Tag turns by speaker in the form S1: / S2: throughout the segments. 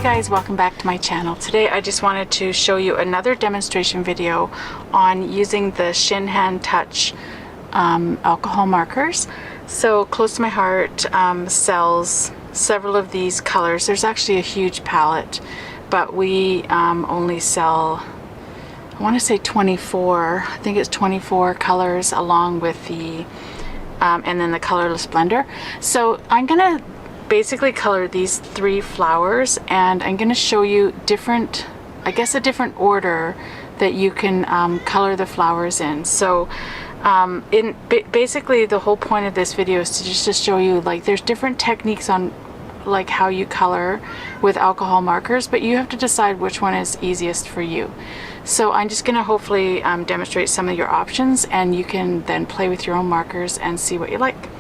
S1: guys, welcome back to my channel. Today I just wanted to show you another demonstration video on using the Shinhan Touch alcohol markers. So Close to My Heart sells several of these colors. There's actually a huge palette, but we only sell, I want to say 24, I think it's 24 colors along with the and then the Colorless Blender. So I'm gonna basically color these 3 flowers, and I'm going to show you different, I guess a different order that you can color the flowers in. So basically the whole point of this video is to just to show you, like, there's different techniques on like how you color with alcohol markers, but you have to decide which one is easiest for you. So I'm just going to hopefully demonstrate some of your options, and you can then play with your own markers and see what you like.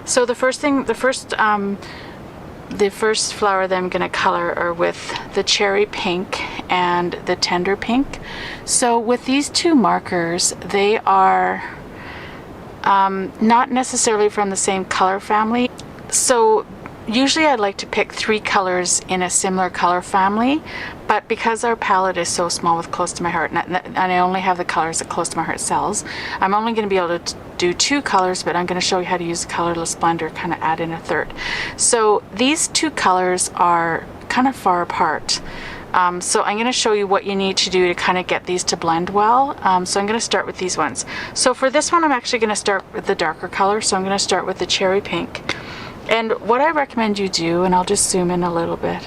S1: So the first flower that I'm going to color are with the cherry pink and the tender pink. So with these 2 markers, they are not necessarily from the same color family. So usually I'd like to pick 3 colors in a similar color family, but because our palette is so small with Close to My Heart, and I only have the colors that Close to My Heart sells, I'm only going to be able to do 2 colors, but I'm going to show you how to use the Colorless Blender, kind of add in a 3rd. So these 2 colors are kind of far apart. So I'm going to show you what you need to do to kind of get these to blend well. So I'm going to start with these ones. So for this one, I'm actually going to start with the darker color. So I'm going to start with the cherry pink. And what I recommend you do, and I'll just zoom in a little bit.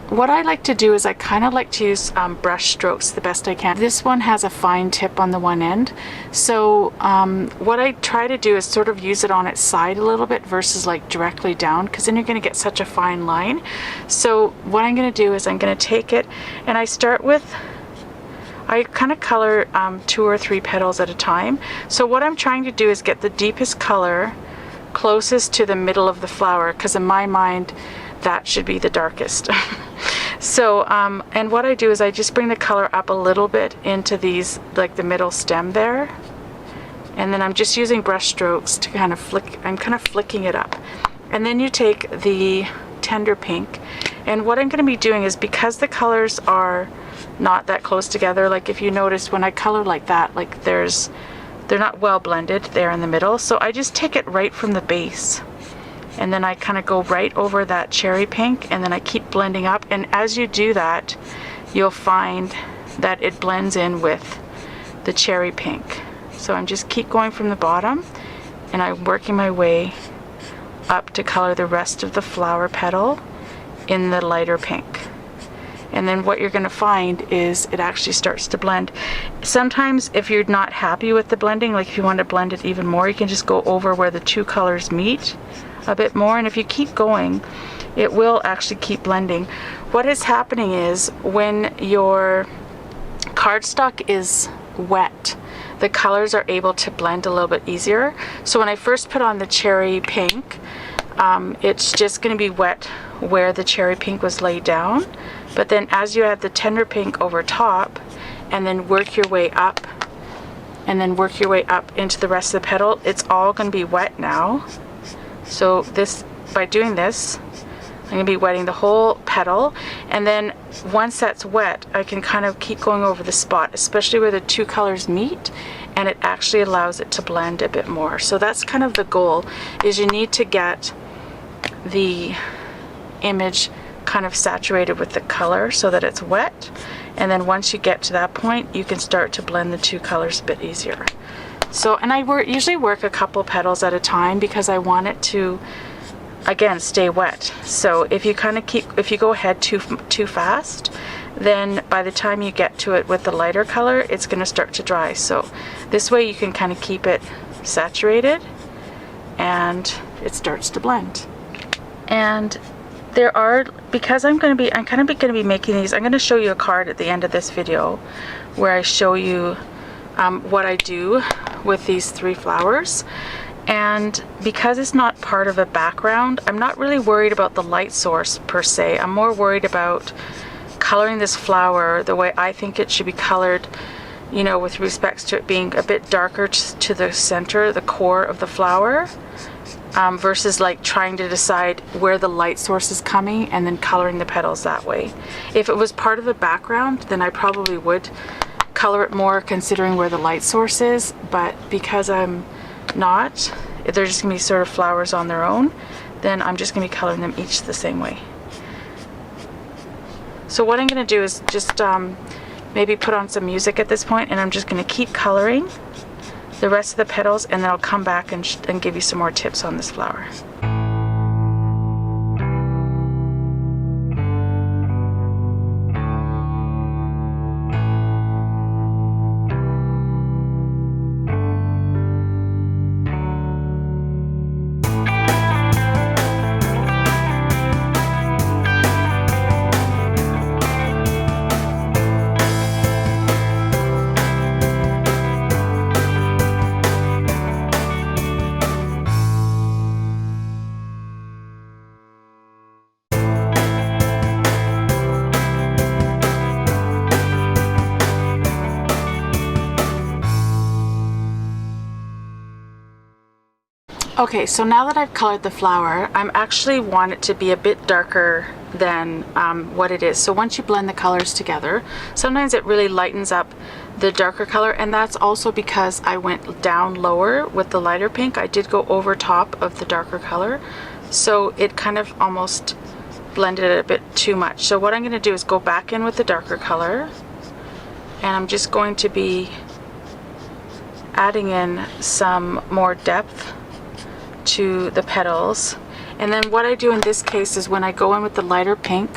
S1: What I like to do is I kind of like to use brush strokes the best I can. This one has a fine tip on the one end. So what I try to do is sort of use it on its side a little bit versus like directly down, because then you're going to get such a fine line. So what I'm going to do is I'm going to take it, and I start with, I kind of color 2 or 3 petals at a time. So what I'm trying to do is get the deepest color closest to the middle of the flower, because in my mind that should be the darkest. So and what I do is I just bring the color up a little bit into these, like the middle stem there, and then I'm just using brush strokes to kind of flick, I'm kind of flicking it up. And then you take the tender pink, and what I'm going to be doing is, because the colors are not that close together, like if you notice when I color like that, like they're not well blended there in the middle, so I just take it right from the base, and then I kind of go right over that cherry pink, and then I keep blending up. And as you do that, you'll find that it blends in with the cherry pink. So I'm just keep going from the bottom, and I'm working my way up to color the rest of the flower petal in the lighter pink. And then what you're going to find is it actually starts to blend. Sometimes if you're not happy with the blending, like if you want to blend it even more, you can just go over where the 2 colors meet a bit more, and if you keep going, it will actually keep blending. What is happening is, when your cardstock is wet, the colors are able to blend a little bit easier. So when I first put on the cherry pink, it's just going to be wet where the cherry pink was laid down, but then as you add the tender pink over top, and then work your way up, and then work your way up into the rest of the petal, it's all going to be wet now. So this, by doing this, I'm going to be wetting the whole petal, and then once that's wet, I can kind of keep going over the spot, especially where the 2 colors meet, and it actually allows it to blend a bit more. So that's kind of the goal, is you need to get the image kind of saturated with the color so that it's wet, and then once you get to that point, you can start to blend the 2 colors a bit easier. So, and I usually work a couple petals at a time, because I want it to, again, stay wet. So if you kind of if you go ahead too fast, then by the time you get to it with the lighter color, it's going to start to dry. So this way you can kind of keep it saturated, and it starts to blend. And there are, because I'm kind of going to be making these, I'm going to show you a card at the end of this video where I show you what I do with these 3 flowers. And because it's not part of a background, I'm not really worried about the light source per se. I'm more worried about coloring this flower the way I think it should be colored, you know, with respects to it being a bit darker to the center, the core of the flower, versus like trying to decide where the light source is coming and then coloring the petals that way. If it was part of the background, then I probably would color it more considering where the light source is, but because I'm not, they're just gonna be sort of flowers on their own, then I'm just gonna be coloring them each the same way. So what I'm gonna do is just maybe put on some music at this point, and I'm just gonna keep coloring the rest of the petals, and then I'll come back and give you some more tips on this flower. Okay, so now that I've colored the flower, I'm actually want it to be a bit darker than what it is. So once you blend the colors together, sometimes it really lightens up the darker color, and that's also because I went down lower with the lighter pink. I did go over top of the darker color, so it kind of almost blended it a bit too much. So what I'm going to do is go back in with the darker color, and I'm just going to be adding in some more depth to the petals. And then what I do in this case is when I go in with the lighter pink,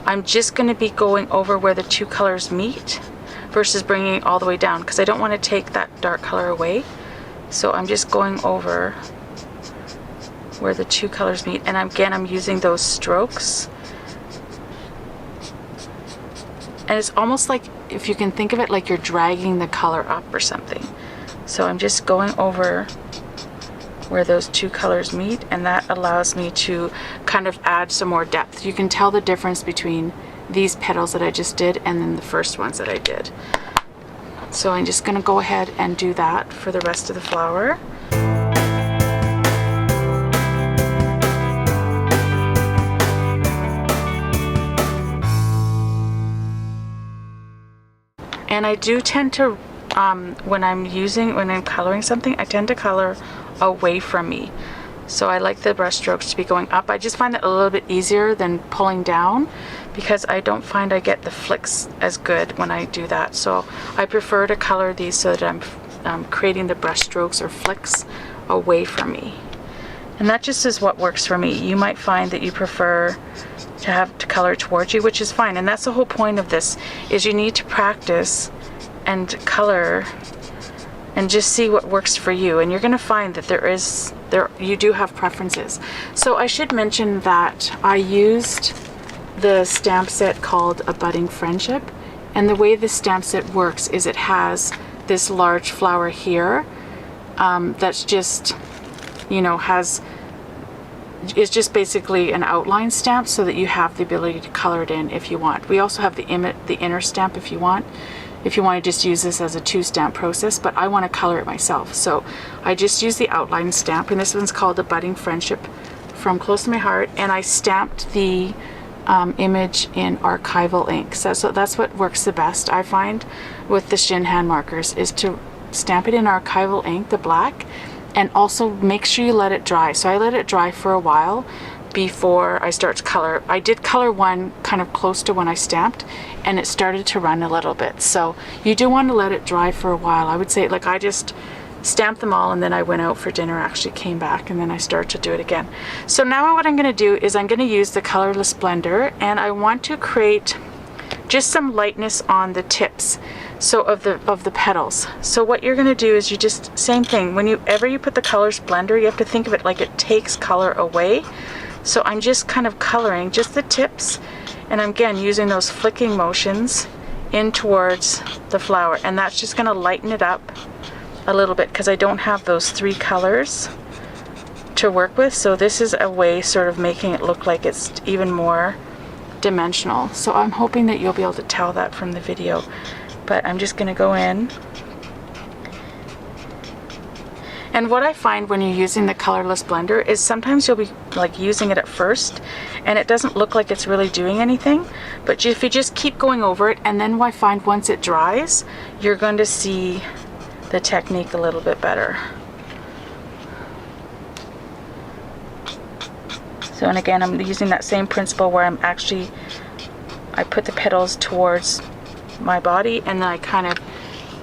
S1: I'm just going to be going over where the two colors meet versus bringing it all the way down, because I don't want to take that dark color away. So I'm just going over where the two colors meet, and again I'm using those strokes. And it's almost like, if you can think of it like you're dragging the color up or something. So I'm just going over where those two colors meet, and that allows me to kind of add some more depth. You can tell the difference between these petals that I just did and then the first ones that I did. So I'm just going to go ahead and do that for the rest of the flower. And I do tend to, when I'm coloring something, I tend to color away from me. So I like the brush strokes to be going up. I just find it a little bit easier than pulling down, because I don't find I get the flicks as good when I do that. So I prefer to color these so that I'm creating the brush strokes or flicks away from me. And that just is what works for me. You might find that you prefer to have to color towards you, which is fine. And that's the whole point of this, is you need to practice and color and just see what works for you, and you're going to find that you do have preferences. So I should mention that I used the stamp set called A Budding Friendship, and the way the stamp set works is it has this large flower here that's just, you know, it's just basically an outline stamp, so that you have the ability to color it in if you want. We also have the inner stamp if you want to just use this as a two stamp process, but I want to color it myself. So I just use the outline stamp, and this one's called A Budding Friendship from Close to My Heart, and I stamped the image in archival ink. So that's what works the best, I find, with the Shinhan markers, is to stamp it in archival ink, the black, and also make sure you let it dry. So I let it dry for a while before I start to color. I did color one kind of close to when I stamped, and it started to run a little bit. So you do want to let it dry for a while. I would say, like, I just stamped them all, and then I went out for dinner, actually came back, and then I started to do it again. So now what I'm going to do is I'm going to use the Colorless Blender, and I want to create just some lightness on the tips, so of the petals. So what you're going to do is you just, same thing, whenever you put the Colorless Blender, you have to think of it like it takes color away. So I'm just kind of coloring just the tips, and I'm again using those flicking motions in towards the flower, and that's just going to lighten it up a little bit, because I don't have those three colors to work with. So this is a way sort of making it look like it's even more dimensional. So I'm hoping that you'll be able to tell that from the video, but I'm just going to go in. And what I find when you're using the Colorless Blender is sometimes you'll be like using it at first and it doesn't look like it's really doing anything, but if you just keep going over it, and then I find once it dries, you're going to see the technique a little bit better. So, and again, I'm using that same principle where I put the petals towards my body and then I kind of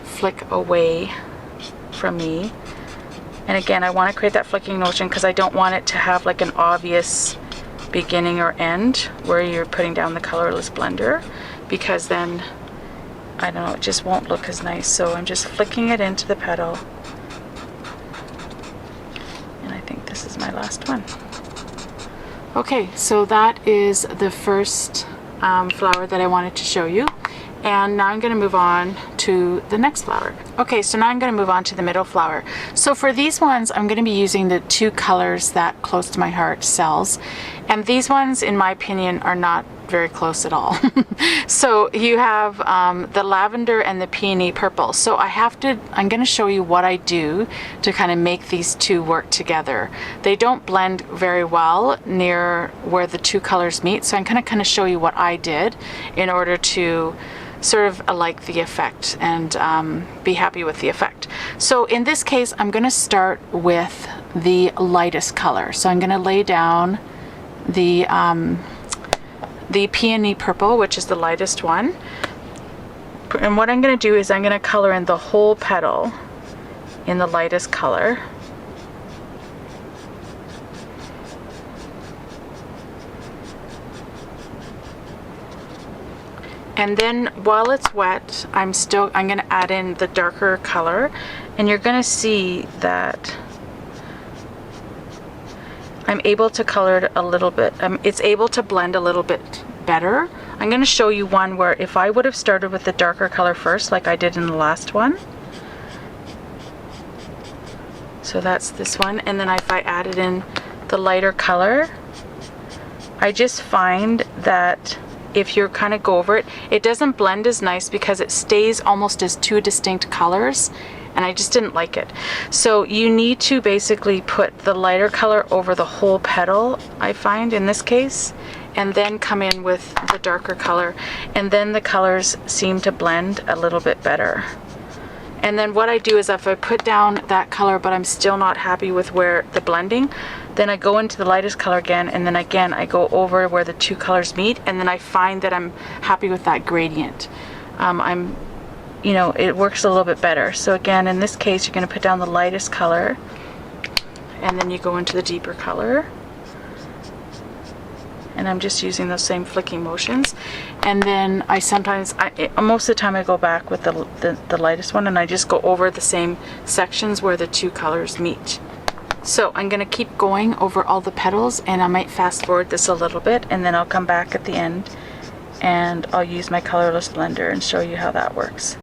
S1: flick away from me. And again, I want to create that flicking motion because I don't want it to have like an obvious beginning or end where you're putting down the Colorless Blender, because then, I don't know, it just won't look as nice. So I'm just flicking it into the petal. And I think this is my last one. Okay, so that is the first flower that I wanted to show you. And now I'm going to move on to the next flower. Okay, so now I'm going to move on to the middle flower. So for these ones, I'm going to be using the two colors that Close to My Heart sells. And these ones, in my opinion, are not very close at all. So you have the lavender and the peony purple. So I'm going to show you what I do to kind of make these two work together. They don't blend very well near where the two colors meet. So I'm going to kind of show you what I did in order to sort of like the effect and be happy with the effect. So in this case, I'm going to start with the lightest color. So I'm going to lay down the peony purple, which is the lightest one. And what I'm going to do is I'm going to color in the whole petal in the lightest color. And then while it's wet, I'm going to add in the darker color, and you're going to see that I'm able to color it a little bit. It's able to blend a little bit better. I'm going to show you one where if I would have started with the darker color first, like I did in the last one. So that's this one. And then if I added in the lighter color, I just find that if you kind of go over it, it doesn't blend as nice because it stays almost as two distinct colors, and I just didn't like it. So you need to basically put the lighter color over the whole petal, I find in this case, and then come in with the darker color, and then the colors seem to blend a little bit better. And then what I do is if I put down that color but I'm still not happy with where the blending, then I go into the lightest color again, and then again I go over where the two colors meet, and then I find that I'm happy with that gradient. It works a little bit better. So again, in this case, you're going to put down the lightest color, and then you go into the deeper color. And I'm just using those same flicking motions. And then most of the time I go back with the lightest one, and I just go over the same sections where the two colors meet. So I'm going to keep going over all the petals, and I might fast forward this a little bit, and then I'll come back at the end and I'll use my Colorless Blender and show you how that works.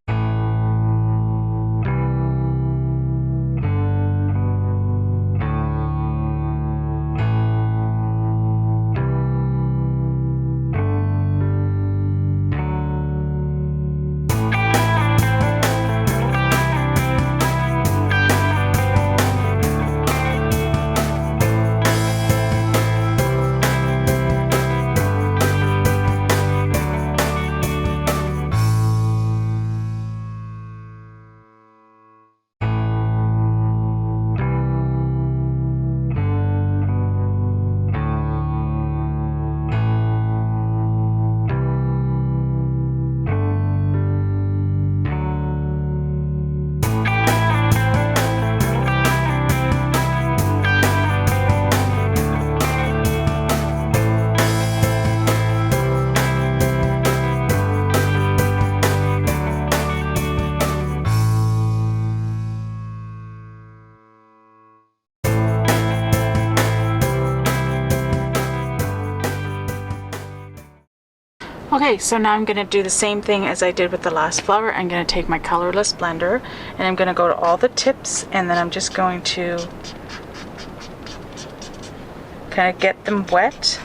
S1: Okay, so now I'm going to do the same thing as I did with the last flower. I'm going to take my Colorless Blender and I'm going to go to all the tips, and then I'm just going to kind of get them wet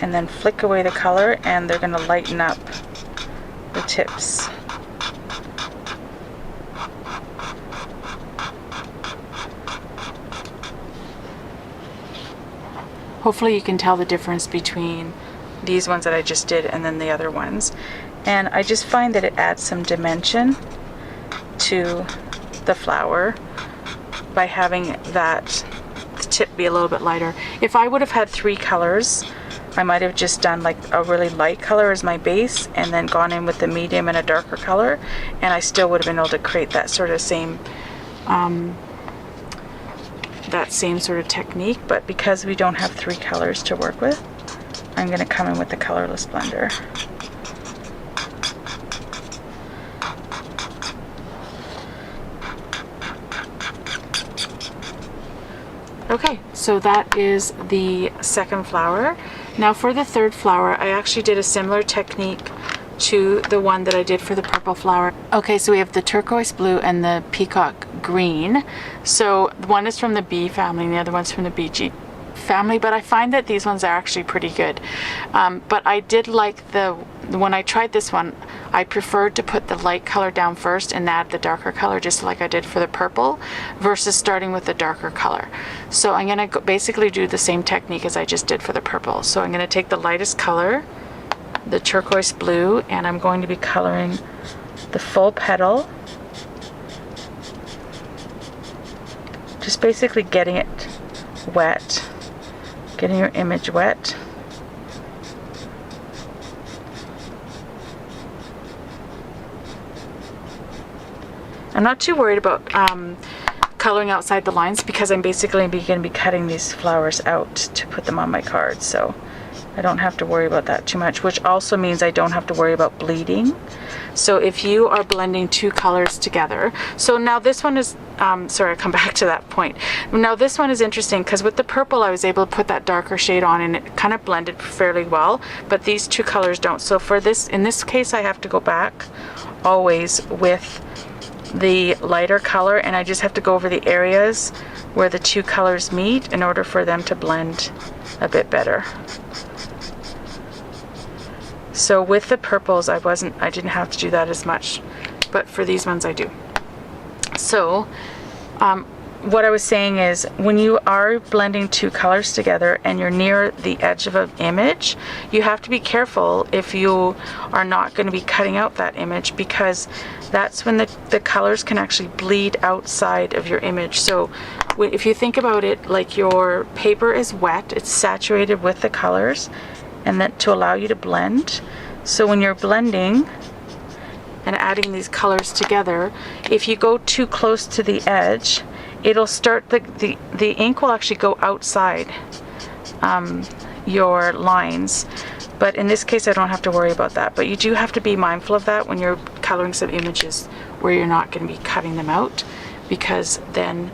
S1: and then flick away the color, and they're going to lighten up the tips. Hopefully you can tell the difference between these ones that I just did and then the other ones. And I just find that it adds some dimension to the flower by having that tip be a little bit lighter. If I would have had 3 colors, I might have just done like a really light color as my base and then gone in with the medium and a darker color, and I still would have been able to create that sort of same sort of technique. But because we don't have 3 colors to work with, I'm going to come in with the Colorless Blender. Okay, so that is the second flower. Now for the third flower, I actually did a similar technique to the one that I did for the purple flower. Okay, so we have the turquoise blue and the peacock green. So one is from the B family and the other one's from the BG family, but I find that these ones are actually pretty good. But I did like when I tried this one, I preferred to put the light color down first and add the darker color, just like I did for the purple, versus starting with the darker color. So I'm going to basically do the same technique as I just did for the purple. So I'm going to take the lightest color, the turquoise blue, and I'm going to be coloring the full petal. Just basically getting it wet, getting your image wet. I'm not too worried about coloring outside the lines because I'm basically going to be cutting these flowers out to put them on my cards, so I don't have to worry about that too much, which also means I don't have to worry about bleeding. So if you are blending 2 colors together, so now this one is, sorry, I'll come back to that point. Now this one is interesting because with the purple I was able to put that darker shade on and it kind of blended fairly well, but these 2 colors don't. So for this, in this case, I have to go back always with the lighter color, and I just have to go over the areas where the 2 colors meet in order for them to blend a bit better. So with the purples I didn't have to do that as much, but for these ones I do. So what I was saying is, when you are blending 2 colors together and you're near the edge of an image, you have to be careful if you are not going to be cutting out that image, because that's when the colors can actually bleed outside of your image. So if you think about it, like your paper is wet, it's saturated with the colors, and then to allow you to blend. So when you're blending and adding these colors together, if you go too close to the edge, it'll start, the ink will actually go outside your lines. But in this case I don't have to worry about that, but you do have to be mindful of that when you're coloring some images where you're not going to be cutting them out, because then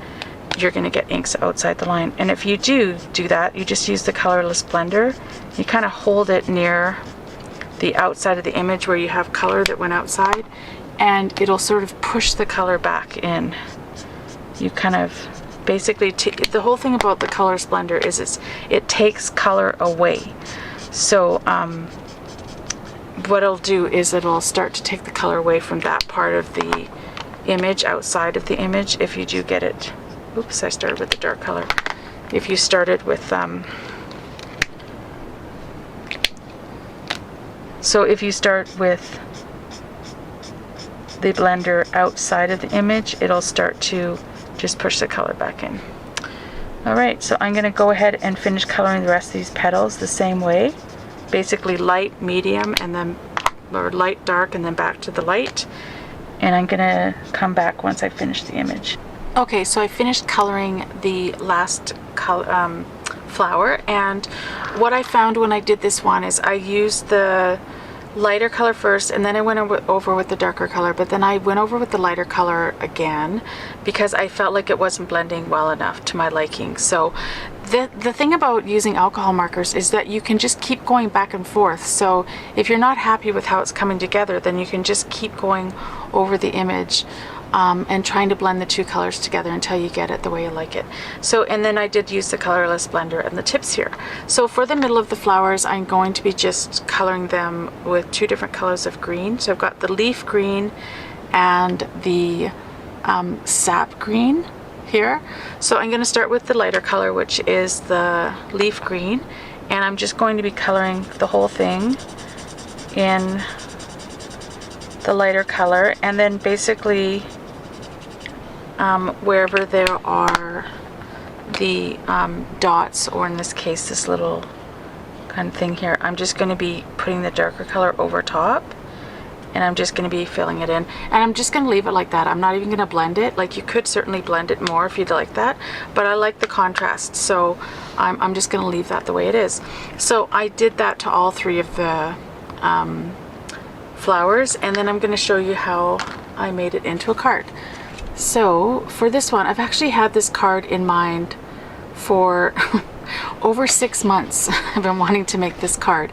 S1: you're going to get inks outside the line. And if you do that, you just use the Colorless Blender. You kind of hold it near the outside of the image where you have color that went outside, and it'll sort of push the color back in. You kind of basically the whole thing about the Colorless Blender is it takes color away. So what it'll do is it'll start to take the color away from that part of the image, outside of the image, if you do get it. Oops, I started with the dark color. If you started with so if you start with the blender outside of the image, it'll start to just push the color back in. Alright, so I'm going to go ahead and finish coloring the rest of these petals the same way. Basically light, medium, and then, or light, dark, and then back to the light. And I'm going to come back once I finish the image. Okay, so I finished coloring the last flower, and what I found when I did this one is I used the lighter color first, and then I went over with the darker color, but then I went over with the lighter color again because I felt like it wasn't blending well enough to my liking. So the thing about using alcohol markers is that you can just keep going back and forth. So if you're not happy with how it's coming together, then you can just keep going over the image and trying to blend the 2 colors together until you get it the way you like it. So, and then I did use the Colorless Blender and the tips here. So for the middle of the flowers, I'm going to be just coloring them with 2 different colors of green. So I've got the leaf green and the sap green. here. So I'm going to start with the lighter color, which is the leaf green, and I'm just going to be coloring the whole thing in the lighter color, and then basically wherever there are the dots, or in this case this little kind of thing here, I'm just going to be putting the darker color over top, and I'm just going to be filling it in, and I'm just going to leave it like that. I'm not even going to blend it. Like, you could certainly blend it more if you'd like that, but I like the contrast, so I'm just going to leave that the way it is. So I did that to all three of the flowers, and then I'm going to show you how I made it into a card. So for this one, I've actually had this card in mind for over 6 months. I've been wanting to make this card.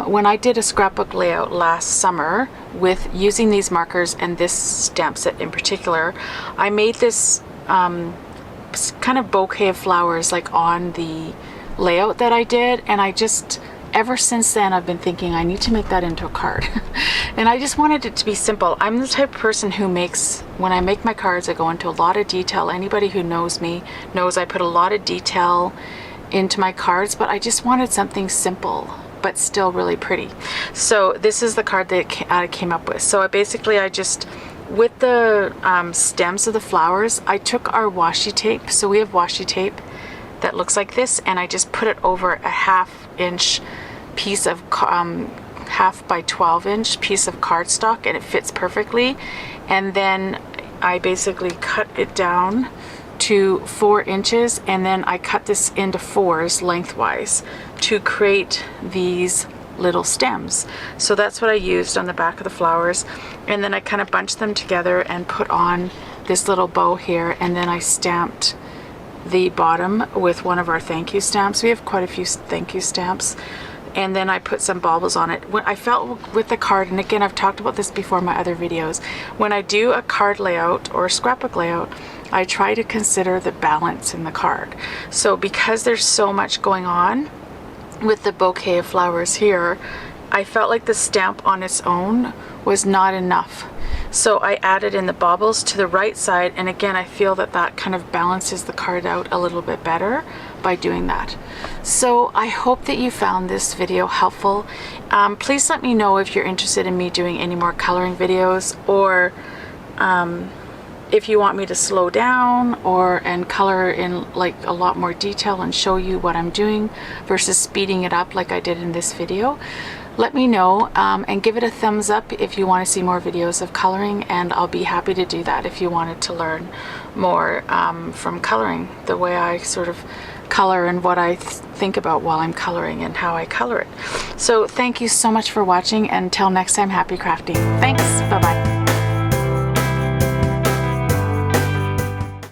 S1: When I did a scrapbook layout last summer with using these markers and this stamp set in particular, I made this kind of bouquet of flowers like on the layout that I did, and I just, ever since then, I've been thinking I need to make that into a card. And I just wanted it to be simple. I'm the type of person who makes, when I make my cards, I go into a lot of detail. Anybody who knows me knows I put a lot of detail into my cards, but I just wanted something simple but still really pretty. So this is the card that I came up with. So I just, with the stems of the flowers, I took our washi tape. So we have washi tape that looks like this, and I just put it over a 1/2 inch piece of 1/2 by 12 inch piece of cardstock, and it fits perfectly. And then I basically cut it down to 4 inches, and then I cut this into 4s lengthwise to create these little stems. So that's what I used on the back of the flowers, and then I kind of bunched them together and put on this little bow here, and then I stamped the bottom with one of our thank you stamps. We have quite a few thank you stamps. And then I put some baubles on it. When I felt with the card, and again, I've talked about this before in my other videos, when I do a card layout or a scrapbook layout, I try to consider the balance in the card. So because there's so much going on with the bouquet of flowers here, I felt like the stamp on its own was not enough. So I added in the baubles to the right side, and again, I feel that that kind of balances the card out a little bit better by doing that. So I hope that you found this video helpful. Please let me know if you're interested in me doing any more coloring videos, or if you want me to slow down and color in like a lot more detail and show you what I'm doing versus speeding it up like I did in this video. Let me know, and give it a thumbs up if you want to see more videos of coloring, and I'll be happy to do that if you wanted to learn more from coloring, the way I sort of color and what I think about while I'm coloring and how I color it. So thank you so much for watching. Until next time, happy crafting. Thanks. Bye-bye.